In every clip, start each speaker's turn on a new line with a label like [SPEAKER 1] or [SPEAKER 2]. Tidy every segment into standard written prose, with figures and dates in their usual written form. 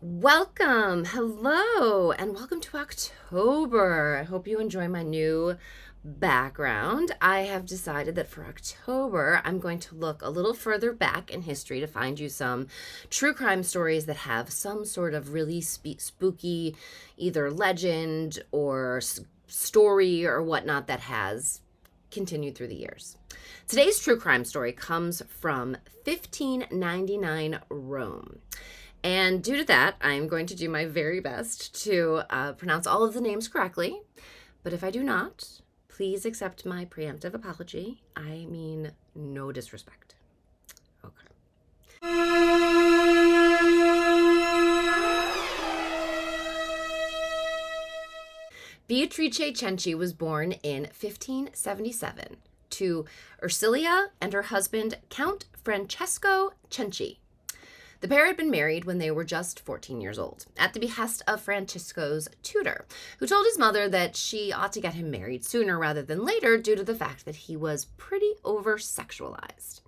[SPEAKER 1] Welcome, hello, and welcome to October. I hope you enjoy my new background. I have decided that for October, I'm going to look a little further back in history to find you some true crime stories that have some sort of really spooky, either legend or story or whatnot that has continued through the years. Today's true crime story comes from 1599 Rome. And due to that, I'm going to do my very best to pronounce all of the names correctly. But if I do not, please accept my preemptive apology. I mean no disrespect. Okay. Beatrice Cenci was born in 1577 to Ercilia and her husband, Count Francesco Cenci. The pair had been married when they were just 14 years old, at the behest of Francesco's tutor, who told his mother that she ought to get him married sooner rather than later due to the fact that he was pretty over-sexualized.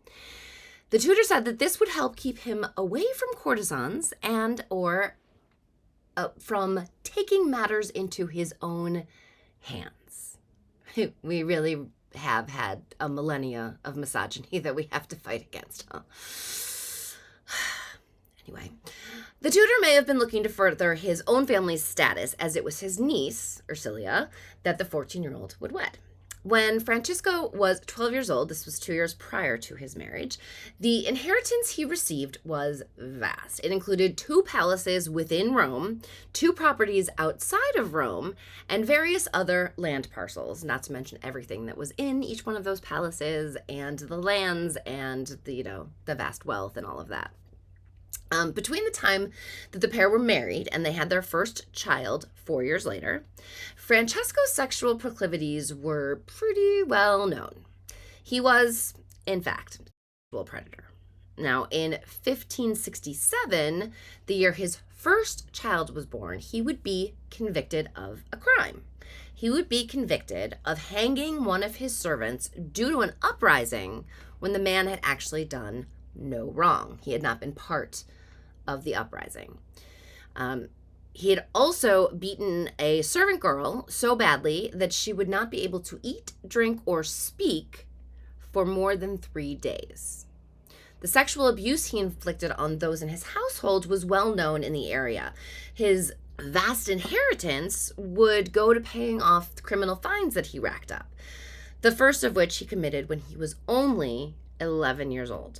[SPEAKER 1] The tutor said that this would help keep him away from courtesans and or from taking matters into his own hands. We really have had a millennia of misogyny that we have to fight against, huh? Anyway, the tutor may have been looking to further his own family's status, as it was his niece, Ercilia, that the 14-year-old would wed. When Francesco was 12 years old, this was 2 years prior to his marriage, the inheritance he received was vast. It included 2 palaces within Rome, 2 properties outside of Rome, and various other land parcels, not to mention everything that was in each one of those palaces and the lands and the vast wealth and all of that. Between the time that the pair were married and they had their first child 4 years later, Francesco's sexual proclivities were pretty well known. He was, in fact, a sexual predator. Now, in 1567, the year his first child was born, he would be convicted of a crime. He would be convicted of hanging one of his servants due to an uprising when the man had actually done no wrong. He had not been part of the uprising. He had also beaten a servant girl so badly that she would not be able to eat, drink, or speak for more than 3 days. The sexual abuse he inflicted on those in his household was well known in the area. His vast inheritance would go to paying off the criminal fines that he racked up, the first of which he committed when he was only 11 years old,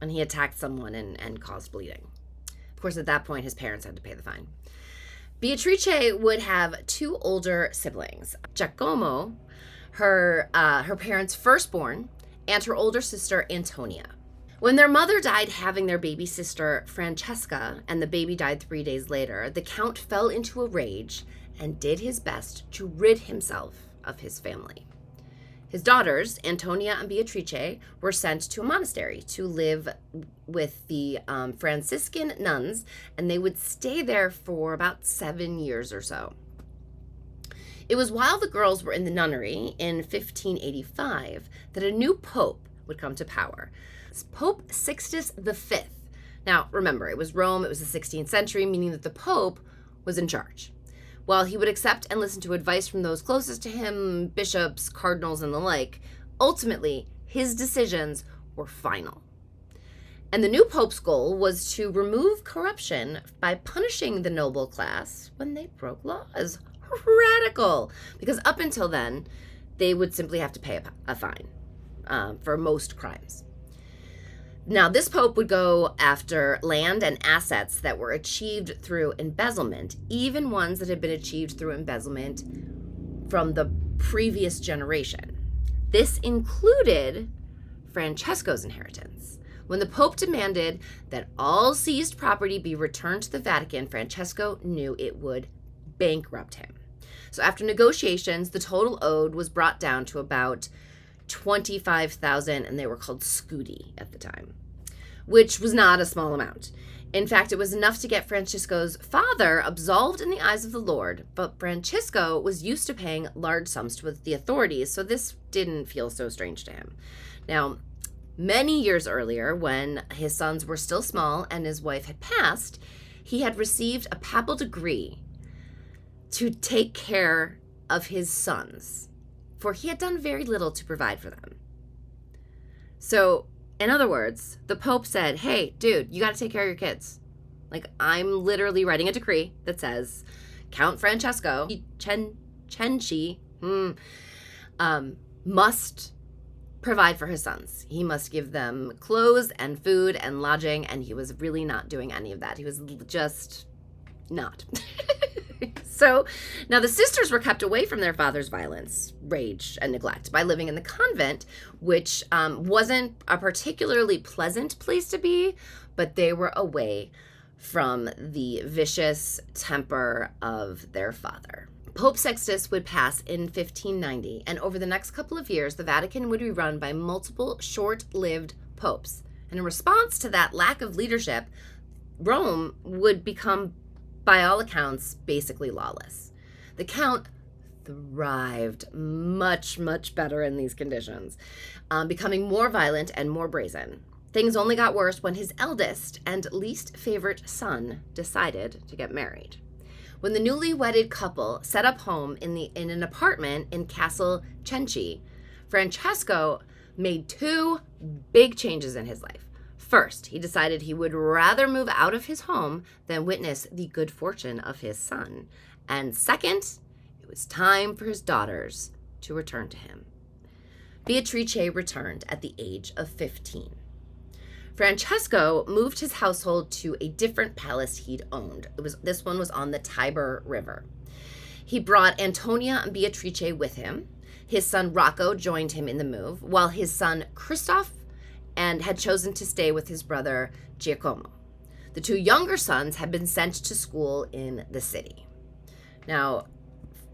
[SPEAKER 1] and he attacked someone and caused bleeding. Of course, at that point, his parents had to pay the fine. Beatrice would have 2 older siblings, Giacomo, her parents' firstborn, and her older sister, Antonia. When their mother died having their baby sister, Francesca, and the baby died 3 days later, the Count fell into a rage and did his best to rid himself of his family. His daughters, Antonia and Beatrice, were sent to a monastery to live with the Franciscan nuns, and they would stay there for about 7 years or so. It was while the girls were in the nunnery in 1585 that a new pope would come to power. Pope Sixtus V. Now, remember, it was Rome, it was the 16th century, meaning that the pope was in charge. While he would accept and listen to advice from those closest to him, bishops, cardinals, and the like, ultimately, his decisions were final. And the new pope's goal was to remove corruption by punishing the noble class when they broke laws. Radical! Because up until then, they would simply have to pay a fine for most crimes. Now, this pope would go after land and assets that were achieved through embezzlement, even ones that had been achieved through embezzlement from the previous generation. This included Francesco's inheritance. When the pope demanded that all seized property be returned to the Vatican, Francesco knew it would bankrupt him. So after negotiations, the total owed was brought down to about 25,000, and they were called scudi at the time, which was not a small amount. In fact, it was enough to get Francesco's father absolved in the eyes of the Lord, but Francesco was used to paying large sums to the authorities, so this didn't feel so strange to him. Now, many years earlier, when his sons were still small and his wife had passed, he had received a papal degree to take care of his sons, for he had done very little to provide for them. So, in other words, the Pope said, hey, dude, you got to take care of your kids. Like, I'm literally writing a decree that says Count Francesco Cenci must provide for his sons. He must give them clothes and food and lodging, and he was really not doing any of that. He was just not. So now the sisters were kept away from their father's violence, rage, and neglect by living in the convent, which wasn't a particularly pleasant place to be, but they were away from the vicious temper of their father. Pope Sixtus would pass in 1590, and over the next couple of years, the Vatican would be run by multiple short-lived popes. And in response to that lack of leadership, Rome would become, by all accounts, basically lawless. The Count thrived much, much better in these conditions, becoming more violent and more brazen. Things only got worse when his eldest and least favorite son decided to get married. When the newly wedded couple set up home in an apartment in Castle Cenci, Francesco made two big changes in his life. First, he decided he would rather move out of his home than witness the good fortune of his son. And second, it was time for his daughters to return to him. Beatrice returned at the age of 15. Francesco moved his household to a different palace he'd owned. This one was on the Tiber River. He brought Antonia and Beatrice with him. His son Rocco joined him in the move, while his son Christoph had chosen to stay with his brother Giacomo. The two younger sons had been sent to school in the city. Now,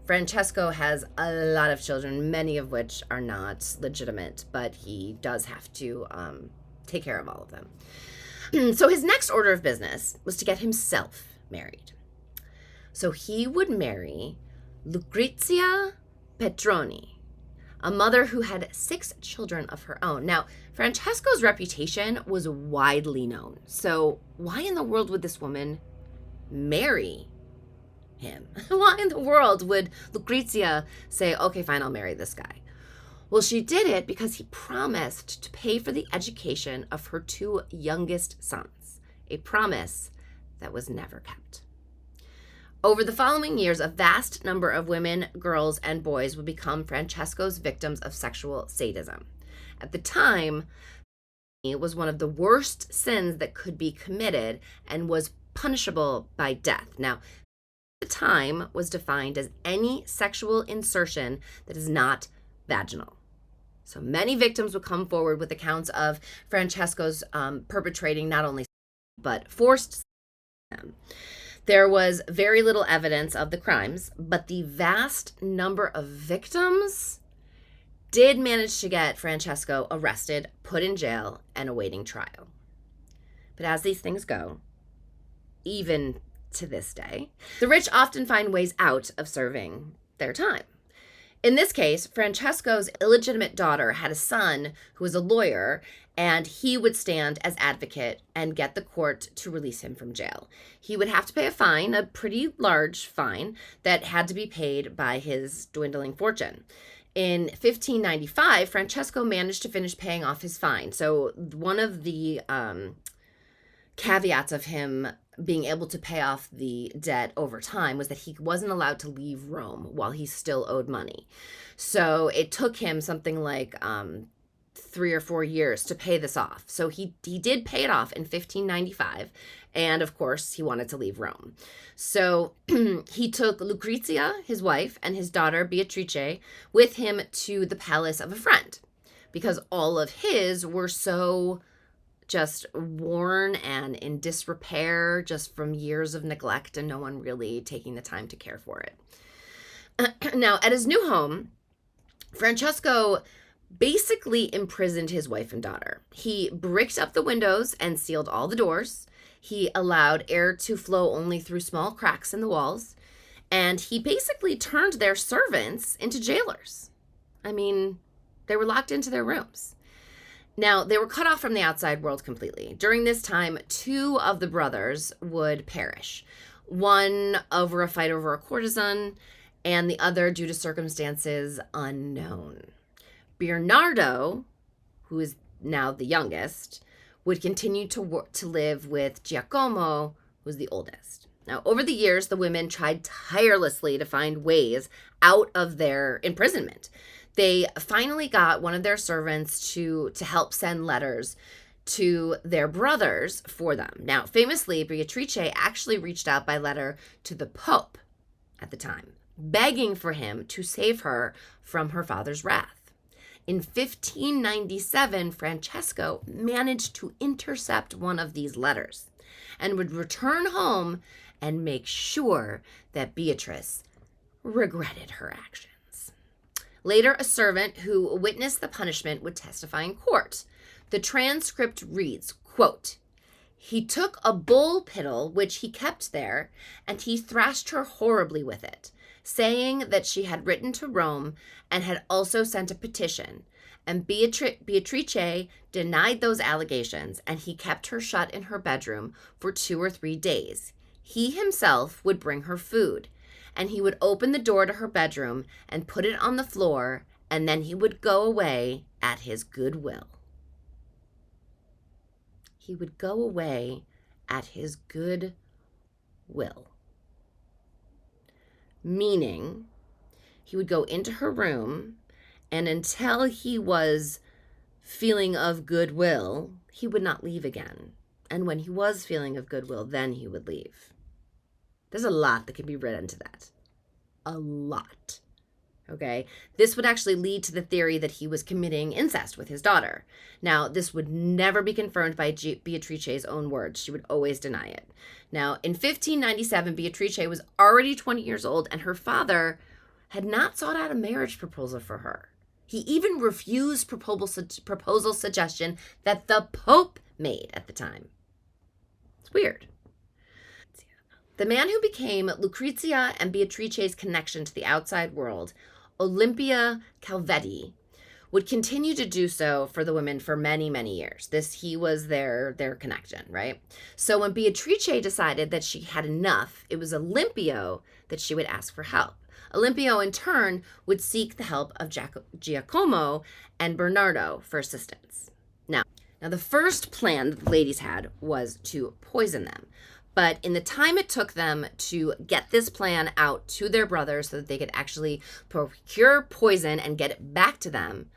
[SPEAKER 1] Francesco has a lot of children, many of which are not legitimate, but he does have to take care of all of them. So his next order of business was to get himself married. So he would marry Lucrezia Petroni, a mother who had 6 children of her own. Now, Francesco's reputation was widely known. So why in the world would this woman marry him? Why in the world would Lucrezia say, okay, fine, I'll marry this guy? Well, she did it because he promised to pay for the education of her 2 youngest sons, a promise that was never kept. Over the following years, a vast number of women, girls, and boys would become Francesco's victims of sexual sadism. At the time, it was one of the worst sins that could be committed and was punishable by death. Now, the time was defined as any sexual insertion that is not vaginal. So many victims would come forward with accounts of Francesco's perpetrating not only but forced them. There was very little evidence of the crimes, but the vast number of victims did manage to get Francesco arrested, put in jail, and awaiting trial. But as these things go, even to this day, the rich often find ways out of serving their time. In this case, Francesco's illegitimate daughter had a son who was a lawyer, and he would stand as advocate and get the court to release him from jail. He would have to pay a fine, a pretty large fine, that had to be paid by his dwindling fortune. In 1595, Francesco managed to finish paying off his fine. So one of the caveats of him being able to pay off the debt over time was that he wasn't allowed to leave Rome while he still owed money. So it took him something like 3 or 4 years to pay this off. So he did pay it off in 1595, and of course he wanted to leave Rome. So he took Lucrezia, his wife, and his daughter Beatrice with him to the palace of a friend, because all of his were so just worn and in disrepair just from years of neglect and no one really taking the time to care for it. Now, at his new home, Francesco basically imprisoned his wife and daughter. He bricked up the windows and sealed all the doors. He allowed air to flow only through small cracks in the walls. And he basically turned their servants into jailers. I mean, they were locked into their rooms. Now, they were cut off from the outside world completely. During this time, 2 of the brothers would perish. One over a fight over a courtesan, and the other due to circumstances unknown. Bernardo, who is now the youngest, would continue to live with Giacomo, who was the oldest. Now, over the years, the women tried tirelessly to find ways out of their imprisonment. They finally got one of their servants to help send letters to their brothers for them. Now, famously, Beatrice actually reached out by letter to the Pope at the time, begging for him to save her from her father's wrath. In 1597, Francesco managed to intercept one of these letters and would return home and make sure that Beatrice regretted her actions. Later, a servant who witnessed the punishment would testify in court. The transcript reads, quote, "He took a bull piddle which he kept there, and he thrashed her horribly with it, saying that she had written to Rome and had also sent a petition. And Beatrice denied those allegations, and he kept her shut in her bedroom for 2 or 3 days. He himself would bring her food, and he would open the door to her bedroom and put it on the floor, and then he would go away at his good will." He would go away at his good will. Meaning, he would go into her room, and until he was feeling of goodwill, he would not leave again. And when he was feeling of goodwill, then he would leave. There's a lot that can be read into that. A lot. Okay? This would actually lead to the theory that he was committing incest with his daughter. Now, this would never be confirmed by Beatrice's own words. She would always deny it. Now, in 1597, Beatrice was already 20 years old, and her father had not sought out a marriage proposal for her. He even refused proposal suggestion that the Pope made at the time. It's weird. The man who became Lucrezia and Beatrice's connection to the outside world, Olimpia Calvetti, would continue to do so for the women for many, many years. He was their connection, right? So when Beatrice decided that she had enough, it was Olimpio that she would ask for help. Olimpio, in turn, would seek the help of Giacomo and Bernardo for assistance. Now, the first plan that the ladies had was to poison them. But in the time it took them to get this plan out to their brothers so that they could actually procure poison and get it back to them,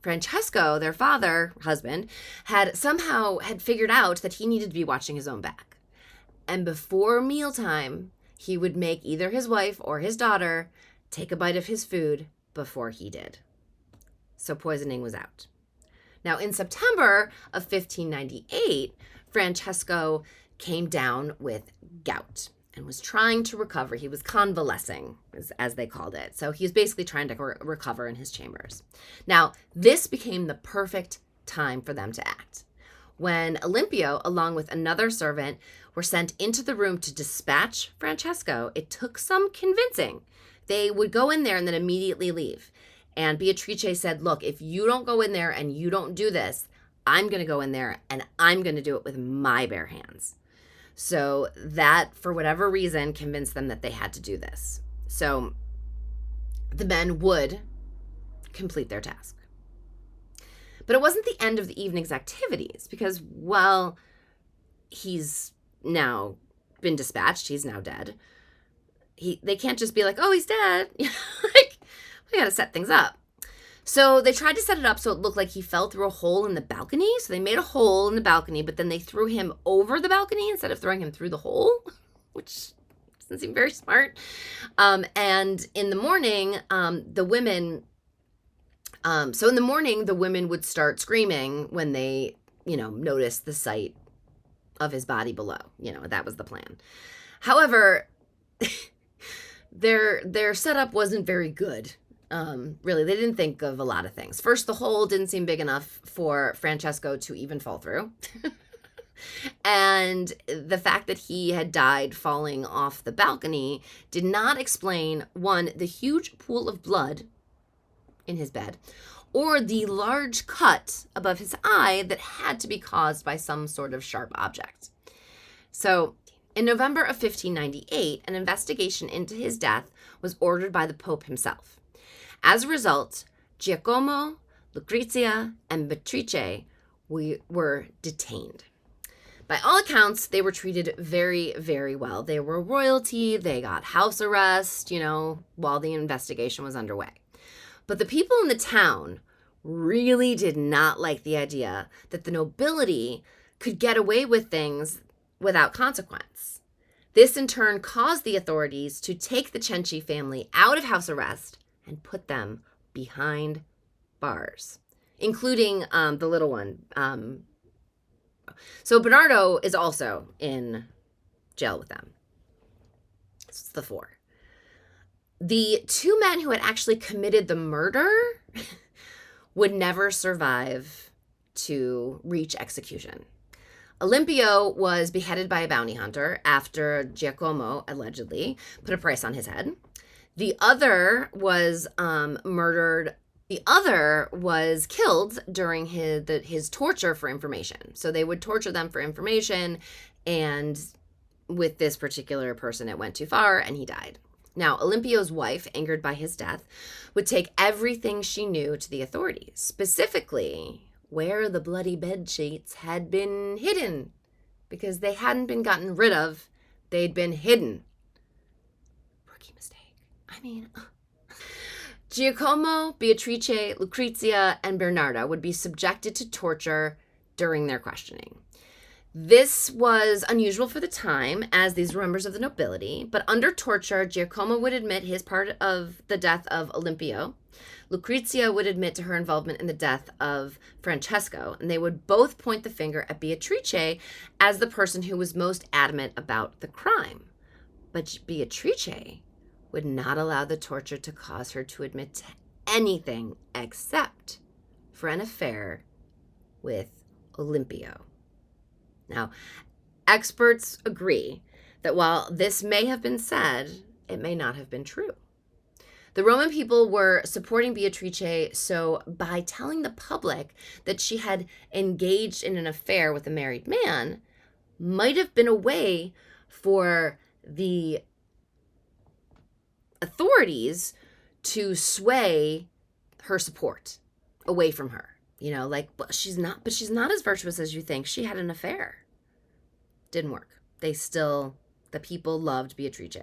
[SPEAKER 1] Francesco, their husband, had figured out that he needed to be watching his own back. And before mealtime, he would make either his wife or his daughter take a bite of his food before he did. So poisoning was out. Now, in September of 1598, Francesco came down with gout and was trying to recover. He was convalescing, as they called it. So he was basically trying to recover in his chambers. Now, this became the perfect time for them to act. When Olimpio, along with another servant, were sent into the room to dispatch Francesco, it took some convincing. They would go in there and then immediately leave. And Beatrice said, "Look, if you don't go in there and you don't do this, I'm going to go in there and I'm going to do it with my bare hands." So that, for whatever reason, convinced them that they had to do this. So the men would complete their task. But it wasn't the end of the evening's activities because, well, he's now been dispatched. He's now dead. They can't just be like, "Oh, he's dead." Like, we got to set things up. So they tried to set it up so it looked like he fell through a hole in the balcony. So they made a hole in the balcony, but then they threw him over the balcony instead of throwing him through the hole, which doesn't seem very smart. And in the morning, the women would start screaming when they, noticed the sight of his body below. That was the plan. However, their setup wasn't very good. Really, they didn't think of a lot of things. First, the hole didn't seem big enough for Francesco to even fall through. And the fact that he had died falling off the balcony did not explain, one, the huge pool of blood in his bed, or the large cut above his eye that had to be caused by some sort of sharp object. So, in November of 1598, an investigation into his death was ordered by the Pope himself. As a result, Giacomo, Lucrezia, and Beatrice were detained. By all accounts, they were treated very, very well. They were royalty. They got house arrest, while the investigation was underway. But the people in the town really did not like the idea that the nobility could get away with things without consequence. This in turn caused the authorities to take the Cenci family out of house arrest and put them behind bars, including the little one. So Bernardo is also in jail with them. It's the four. The two men who had actually committed the murder would never survive to reach execution. Olimpio was beheaded by a bounty hunter after Giacomo allegedly put a price on his head. The other was murdered. The other was killed during his torture for information. So they would torture them for information, and with this particular person, it went too far, and he died. Now, Olimpio's wife, angered by his death, would take everything she knew to the authorities, specifically where the bloody bed sheets had been hidden, because they hadn't been gotten rid of, they'd been hidden. Rookie mistake. Giacomo, Beatrice, Lucrezia, and Bernardo would be subjected to torture during their questioning. This was unusual for the time, as these were members of the nobility, but under torture, Giacomo would admit his part of the death of Olimpio. Lucrezia would admit to her involvement in the death of Francesco, and they would both point the finger at Beatrice as the person who was most adamant about the crime. But Beatrice would not allow the torture to cause her to admit to anything except for an affair with Olimpio. Now, experts agree that while this may have been said, it may not have been true. The Roman people were supporting Beatrice, so by telling the public that she had engaged in an affair with a married man might have been a way for the authorities to sway her support away from her. Well, she's not as virtuous as you think. She had an affair. Didn't work. The people loved Beatrice.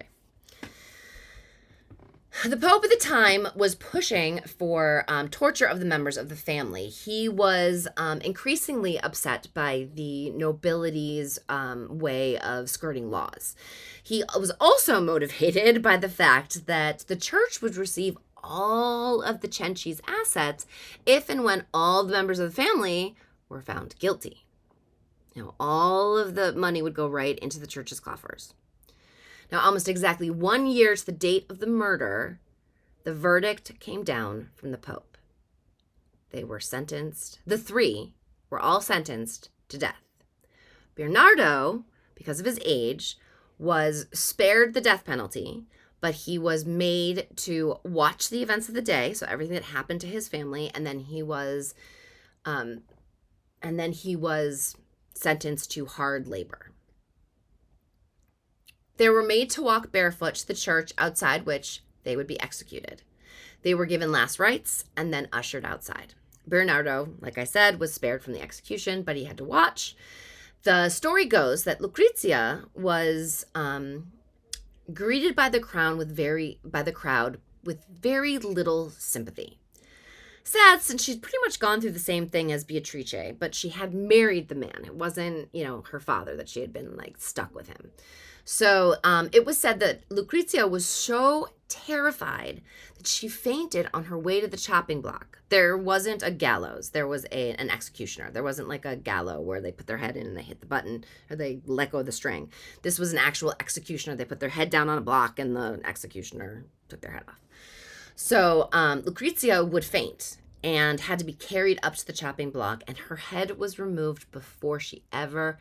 [SPEAKER 1] The Pope at the time was pushing for torture of the members of the family. He was increasingly upset by the nobility's way of skirting laws. He was also motivated by the fact that the church would receive all of the Cenci's assets if and when all the members of the family were found guilty. All of the money would go right into the church's coffers. Now, almost exactly 1 year to the date of the murder, the verdict came down from the Pope. The three were all sentenced to death. Bernardo, because of his age, was spared the death penalty, but he was made to watch the events of the day, so everything that happened to his family, and then he was sentenced to hard labor. They were made to walk barefoot to the church, outside which they would be executed. They were given last rites and then ushered outside. Bernardo, like I said, was spared from the execution, but he had to watch. The story goes that Lucrezia was greeted by the crowd with very little sympathy. Sad, since she'd pretty much gone through the same thing as Beatrice, but she had married the man. It wasn't, her father that she had been stuck with him. So it was said that Lucrezia was so terrified that she fainted on her way to the chopping block. There wasn't a gallows. There was an executioner. There wasn't a gallows where they put their head in and they hit the button or they let go of the string. This was an actual executioner. They put their head down on a block and the executioner took their head off. So Lucrezia would faint and had to be carried up to the chopping block, and her head was removed before she ever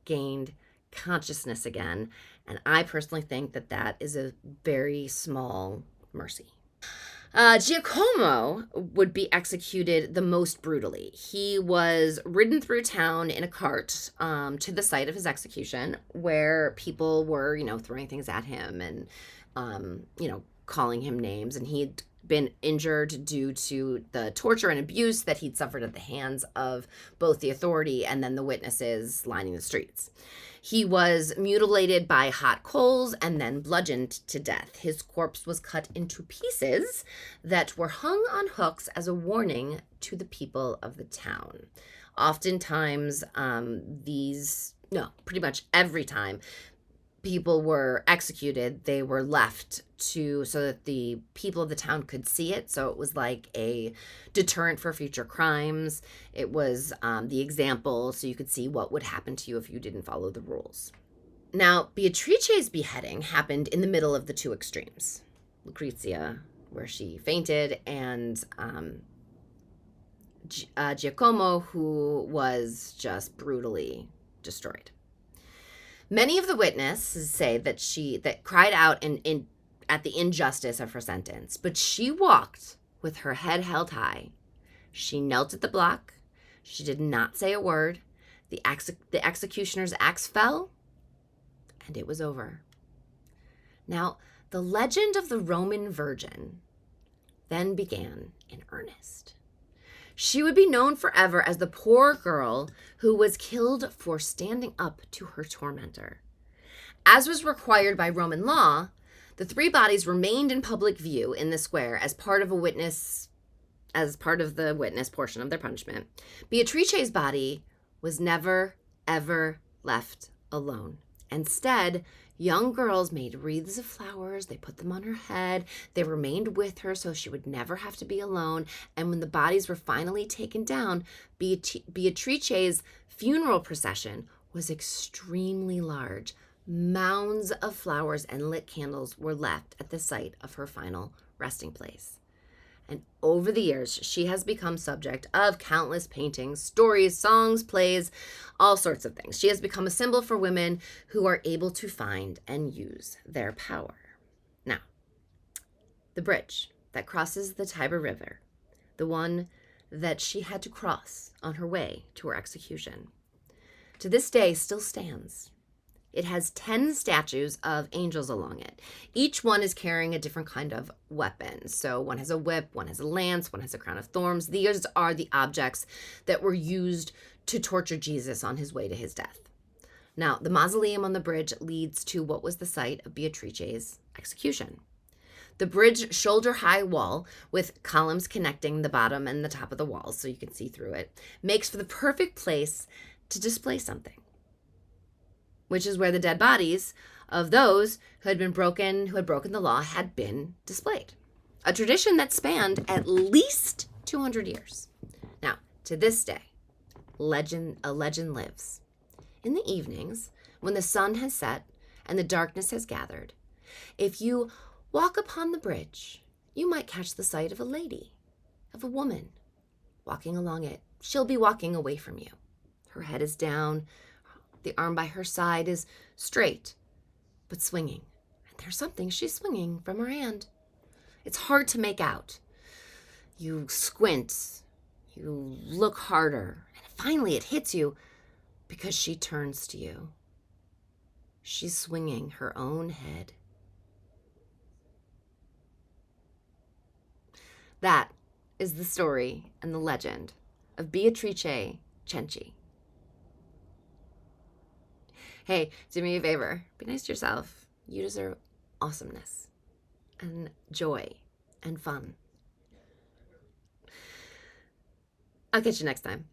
[SPEAKER 1] gained consciousness again. And I personally think that is a very small mercy. Giacomo would be executed the most brutally. He was ridden through town in a cart to the site of his execution, where people were, throwing things at him and, calling him names. And he'd been injured due to the torture and abuse that he'd suffered at the hands of both the authority and then the witnesses lining the streets. He was mutilated by hot coals and then bludgeoned to death. His corpse was cut into pieces that were hung on hooks as a warning to the people of the town. Oftentimes, pretty much every time people were executed, they were left so that the people of the town could see it. So it was like a deterrent for future crimes. It was the example, so you could see what would happen to you if you didn't follow the rules. Now, Beatrice's beheading happened in the middle of the two extremes. Lucrezia, where she fainted, and Giacomo, who was just brutally destroyed. Many of the witnesses say that cried out at the injustice of her sentence, but she walked with her head held high. She knelt at the block. She did not say a word. The executioner's axe fell, and it was over. Now, the legend of the Roman Virgin then began in earnest. She would be known forever as the poor girl who was killed for standing up to her tormentor. As was required by Roman law, the three bodies remained in public view in the square as part of the witness portion of their punishment. Beatrice's body was never, ever left alone. Instead, young girls made wreaths of flowers. They put them on her head. They remained with her so she would never have to be alone. And when the bodies were finally taken down, Beatrice's funeral procession was extremely large. Mounds of flowers and lit candles were left at the site of her final resting place. And over the years, she has become subject of countless paintings, stories, songs, plays, all sorts of things. She has become a symbol for women who are able to find and use their power. Now, the bridge that crosses the Tiber River, the one that she had to cross on her way to her execution, to this day still stands. It has 10 statues of angels along it. Each one is carrying a different kind of weapon. So one has a whip, one has a lance, one has a crown of thorns. These are the objects that were used to torture Jesus on his way to his death. Now, the mausoleum on the bridge leads to what was the site of Beatrice's execution. The bridge shoulder-high wall, with columns connecting the bottom and the top of the walls so you can see through it, makes for the perfect place to display something, which is where the dead bodies of those who had broken the law had been displayed. A tradition that spanned at least 200 years. Now, to this day, a legend lives. In the evenings, when the sun has set and the darkness has gathered, if you walk upon the bridge, you might catch the sight of a lady, of a woman, walking along it. She'll be walking away from you. Her head is down. The arm by her side is straight, but swinging. And there's something she's swinging from her hand. It's hard to make out. You squint. You look harder. And finally it hits you because she turns to you. She's swinging her own head. That is the story and the legend of Beatrice Cenci. Hey, do me a favor. Be nice to yourself. You deserve awesomeness and joy and fun. I'll catch you next time.